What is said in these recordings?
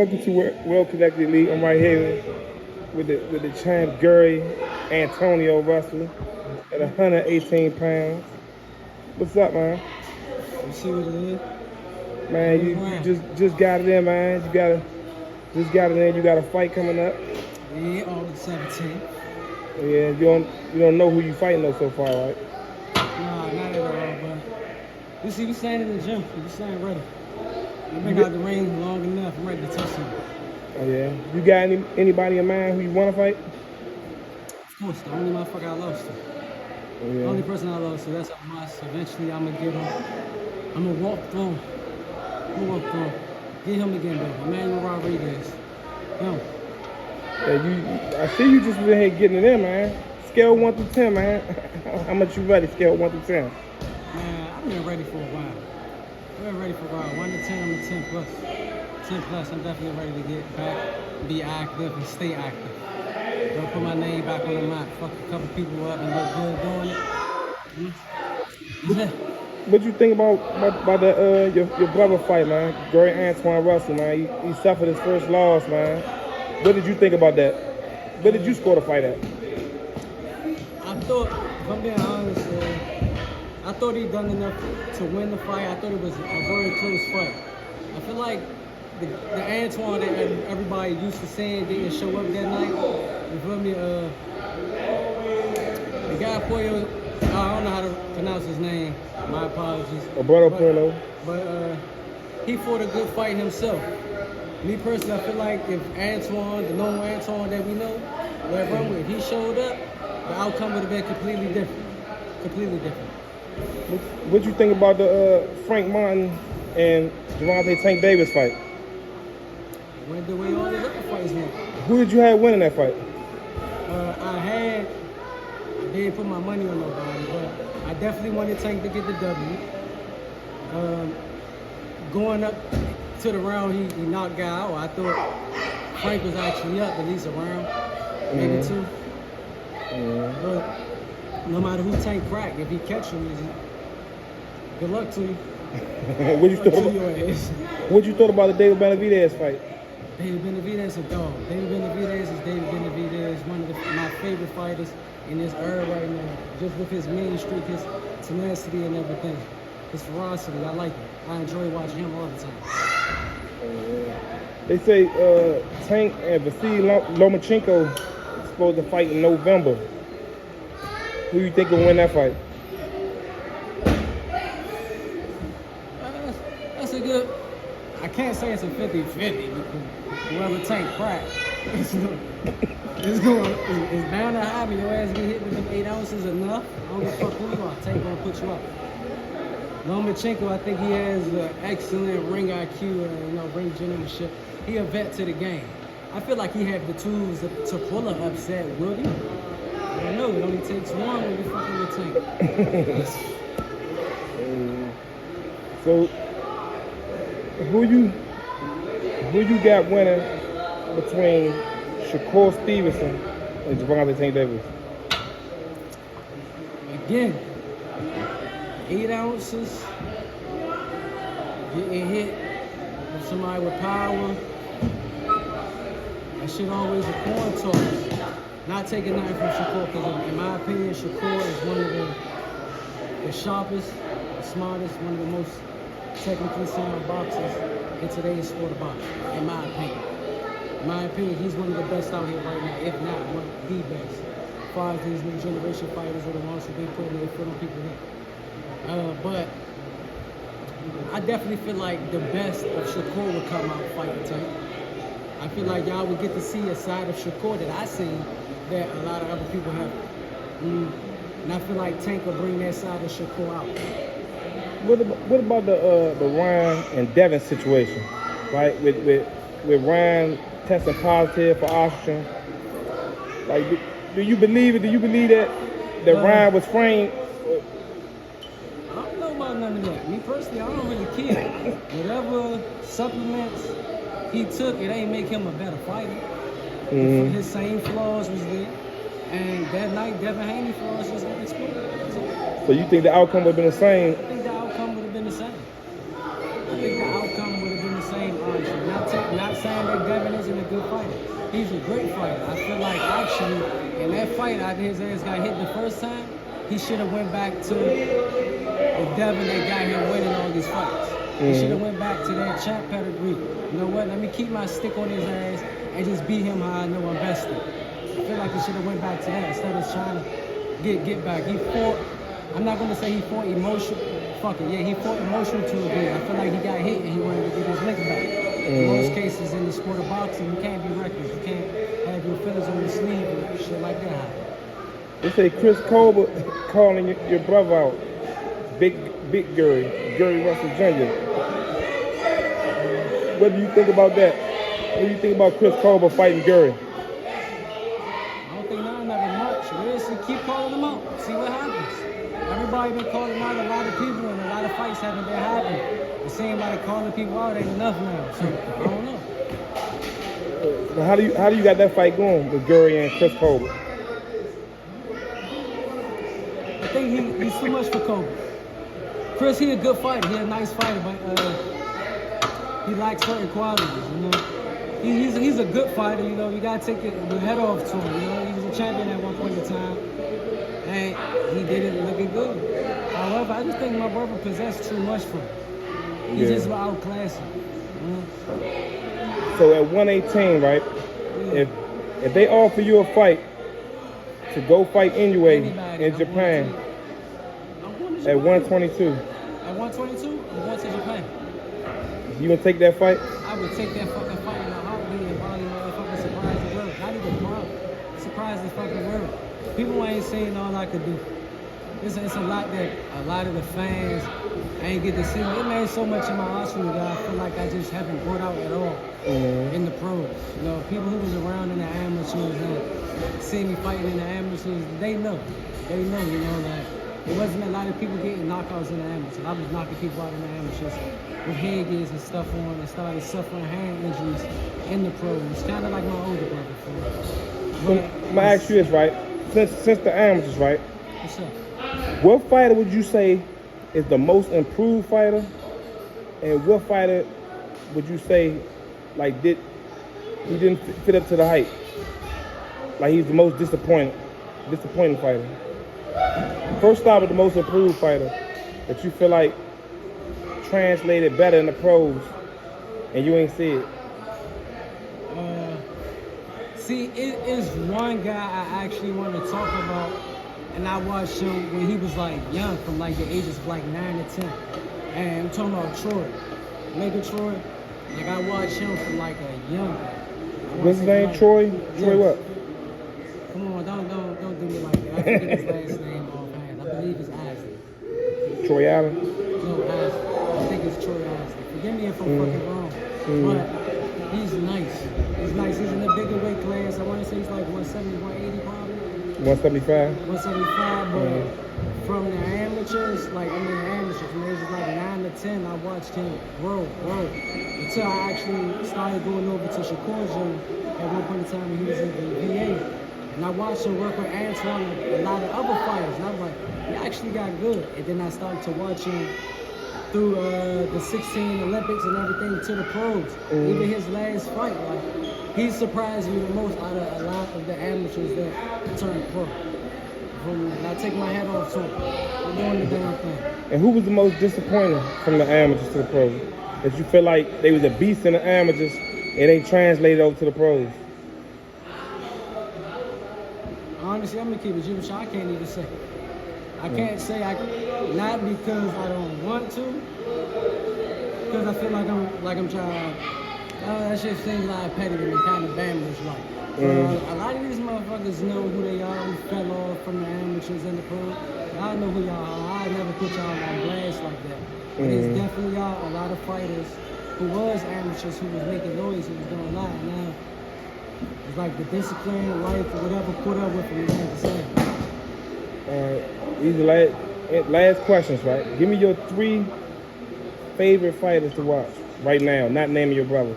Welcome to Well Connected League. I'm right here with the champ Gary Antonio Russell at 118 pounds. What's up, man? You see what it is? Man, you just got it in, man. Just got it in. You got a fight coming up. Yeah, August 17th. Yeah, you don't know who you fighting though so far, right? Nah, not at all, but you see, we staying in the gym. We staying ready. I've been out the ring long enough. I'm ready to touch him. Oh yeah. You got anybody in mind who you want to fight? Of course, the only motherfucker I lost to. Oh, yeah. The only person I lost to. That's a must. Eventually, I'm gonna get him. I'm gonna walk through. Get him again, though. Emmanuel Rodriguez. Him. Yeah, I see you just been here getting it in, man. Scale 1 through 10, man. How much you ready? Scale 1 through 10. Man, I've been ready for a while. 1 to 10, I'm a 10 plus. 10 plus, I'm definitely ready to get back, be active, and stay active. Don't put my name back on the map. Fuck a couple people up and look good doing it. What you think about your brother fight, man? Gary Antoine Russell, man. He suffered his first loss, man. What did you think about that? Where did you score the fight at? I thought, if I'm being honest, I thought he'd done enough to win the fight. I thought it was a very close fight. I feel like the Antoine that everybody used to saying didn't show up that night. You feel me? The guy Puello, I don't know how to pronounce his name. My apologies. Alberto Puello. But he fought a good fight himself. Me personally, I feel like if Antoine, the normal Antoine that we know, if he showed up, the outcome would have been completely different. Completely different. What you think about the Frank Martin and Gervonta Tank Davis fight? Went the way all the other fights went. Who did you have winning that fight? I didn't put my money on nobody, but I definitely wanted Tank to get the W. Going up to the round, he knocked guy out. I thought Frank was actually up at least a round, maybe two. But no matter who Tank crack, if he catch him, good luck to you. What you thought about the David Benavidez fight? David Benavidez a dog. David Benavidez is David Benavidez, one of my favorite fighters in this era right now. Just with his mean streak, his tenacity and everything. His ferocity, I like it. I enjoy watching him all the time. They say Tank and Vasily Lomachenko is supposed to fight in November. Who you think will win that fight? That's a good. I can't say it's a 50-50 because whoever Tank crack, it's bound to happen. Your ass get hit with them 8 ounces enough. I don't give a fuck who you are. Tank gonna put you up. Lomachenko, I think he has an excellent ring IQ and ring generalship. He a vet to the game. I feel like he had the tools to pull an upset, will he? I don't know. It only takes one when you're fucking with Tank. So, who you got winning between Shakur Stevenson and Gervonta Tank Davis? Again, 8 ounces, getting hit with somebody with power. That shit always a coin toss. Not taking nothing from Shakur, because in my opinion, Shakur is one of the sharpest, the smartest, one of the most technically sound boxers in today's sport of boxing, in my opinion. In my opinion, he's one of the best out here right now, if not one of the best. As far as these new generation fighters are the ones who've been putting their foot on people's head. But I definitely feel like the best of Shakur would come out fighting Tank. I feel like y'all would get to see a side of Shakur that I seen that a lot of other people have. And I feel like Tank will bring that side of Shakur out. What about the Ryan and Devin situation, right? With Ryan testing positive for oxygen. Like, do you believe it? Do you believe that Ryan was framed? I don't know about none of that. Me personally, I don't really care. Whatever supplements he took, it ain't make him a better fighter. His same flaws was there. And that night, Devin Haney flaws just got exploded. So you think the outcome would have been the same? I think the outcome would have been the same. Honestly. Not taking I'm not saying that Devin isn't a good fighter. He's a great fighter. I feel like actually in that fight after his ass got hit the first time, he should have went back to the Devin that got him winning all these fights. He should have went back to that champ pedigree. You know what? Let me keep my stick on his ass and just beat him how I know I'm best at. I feel like he should have went back to that instead of trying to get back. He fought. I'm not gonna say he fought emotional. Fuck it, yeah, he fought emotional to a bit. I feel like he got hit and he wanted to get his lick back. In most cases in the sport of boxing, you can't be reckless. You can't have your feelings on your sleeve and shit like that happen. They say Chris Colbert calling your brother out. Big Gary Russell Jr. What do you think about that? What do you think about Chris Colbert fighting Gary? I don't think nothing of it much. We'll see, keep calling them out. See what happens. Everybody been calling out a lot of people and a lot of fights haven't been happening. It seems like calling people out ain't enough now. So I don't know. So how do you got that fight going with Gary and Chris Colbert? I think he's too much for Kobe. Chris, he a good fighter. He a nice fighter, but he lacks certain qualities, you know. He's a good fighter, you know. You gotta take the head off to him, you know. He was a champion at one point in time, and he did it looking good. However, I just think my brother possessed too much for him. He just outclassed him. You know? So at 118, right? Yeah. If they offer you a fight to go fight anyway in Japan at 122, at 122, I'm going to Japan. you gonna take that fight? I would take that fucking fight in a heartbeat and probably motherfucking surprise the world. Not even proud. Surprise the fucking world. People ain't saying all I could do. It's a lot that a lot of the fans ain't get to see. It made so much in my arsenal that I feel like I just haven't brought out at all in the pros. You know, people who was around in the amateurs and see me fighting in the amateurs, they know. They know, you know, that it wasn't a lot of people getting knockouts in the amateurs. I was knocking people out in the amateurs with headgears and stuff on and started suffering hand injuries in the pros. It's kind of like my older brother. So, I'm gonna ask you this, right? Since the amateurs, right? What's up? What fighter would you say is the most improved fighter, and what fighter would you say like he didn't fit up to the hype? Like he's the most disappointing fighter. First start with the most improved fighter that you feel like translated better in the pros, and you ain't see it. See, it is one guy I actually want to talk about. And I watched him when he was like young, from like the ages of like 9 to 10. And I'm talking about Troy, Megan Troy. Like I watched him from like a young. What's his name? Troy? Yes. Troy what? Come on, don't do me like that. I forget his last name offhand. I believe it's Isley. Troy Allen? No, Isley. I think it's Troy Isley. Forgive me if I'm fucking wrong. But he's nice. He's nice. He's in the bigger weight class. I want to say he's like 170, 180 probably. 175? 175, but from the amateurs, from the ages like 9 to 10, I watched him grow, until I actually started going over to Shakur gym at one point in time when he was in the VA. And I watched him work with Antoine and a lot of other fighters, and I was like, he actually got good. And then I started to watch him through the 16 Olympics and everything to the pros. Even his last fight, like, he surprised me the most out of a lot of the amateurs that turned pro. And I take my hat off to him. They're doing the damn thing. And who was the most disappointing from the amateurs to the pros? That you feel like they was a beast in the amateurs and they translated over to the pros? Honestly, I'm gonna keep it Jimmy. I can't even say. I can't say not because I don't want to, because I feel like I'm trying. That shit seems like petty to me, kind of bambish like. A lot of these motherfuckers know who they are, who fell off from the amateurs and the pros. I know who y'all are. I never put y'all on blast like that. But it's definitely a lot of fighters who was amateurs who was making noise, who was doing a lot. Now it's like the discipline, life, or whatever put up with them, you ain't the same. Alright, these are last questions, right? Give me your 3 favorite fighters to watch right now, not naming your brothers.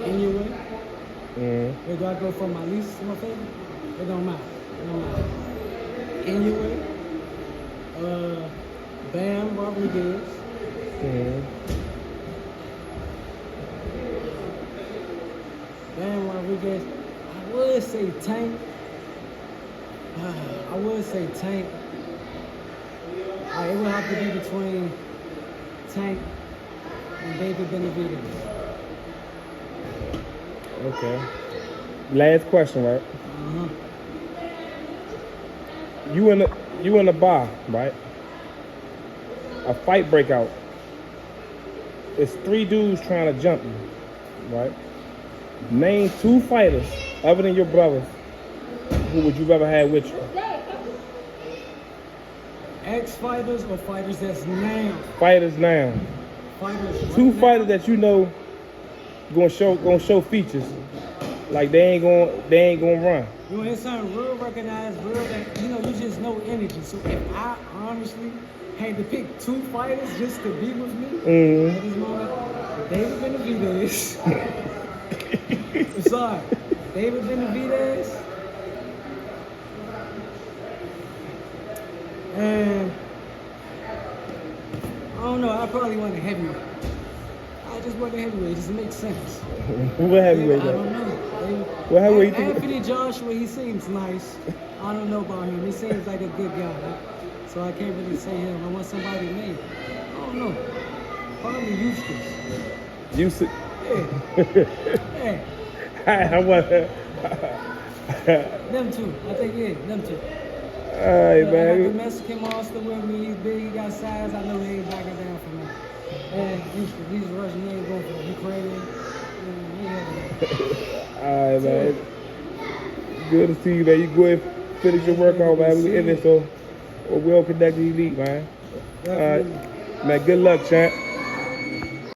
Anyway, where do I go from my least to my favorite? It don't matter. Anyway, Bam Rodriguez, Rodriguez. I would say Tank. I would say Tank. It would have to be between Tank and David Benavidez. Okay. Last question, right? Uh-huh. You in a bar, right? A fight break out. It's 3 dudes trying to jump you, right? Name 2 fighters other than your brothers. Who would you rather have with you? Ex-fighters or fighters that's now? Fighters now. Fighters 2 right fighters now? that you know gonna show features. Like they ain't gonna run. You want to hear something real recognized, real that, you just know energy. So if I honestly had to pick 2 fighters just to be with me at this moment, David Benavidez. I'm sorry. David Benavidez. And I don't know, I probably want a heavyweight. I just want a heavyweight, it just makes sense. What heavyweight? I don't know. What heavyweight you think? Anthony Joshua, he seems nice. I don't know about him. He seems like a good guy. So I can't really say him. I want somebody named. I don't know. Probably Eustace. Eustace. Yeah. I want. Them two. I think, them two. All right, I got man. the Mexican monster with me. He's big. He got size. I know he ain't backing down from that. And he's Russian. He ain't going for Ukrainian. All right, man. Good to see you, man. You go ahead and finish your workout, man. We in this so a well-connected elite, man. All right, man. Good luck, champ.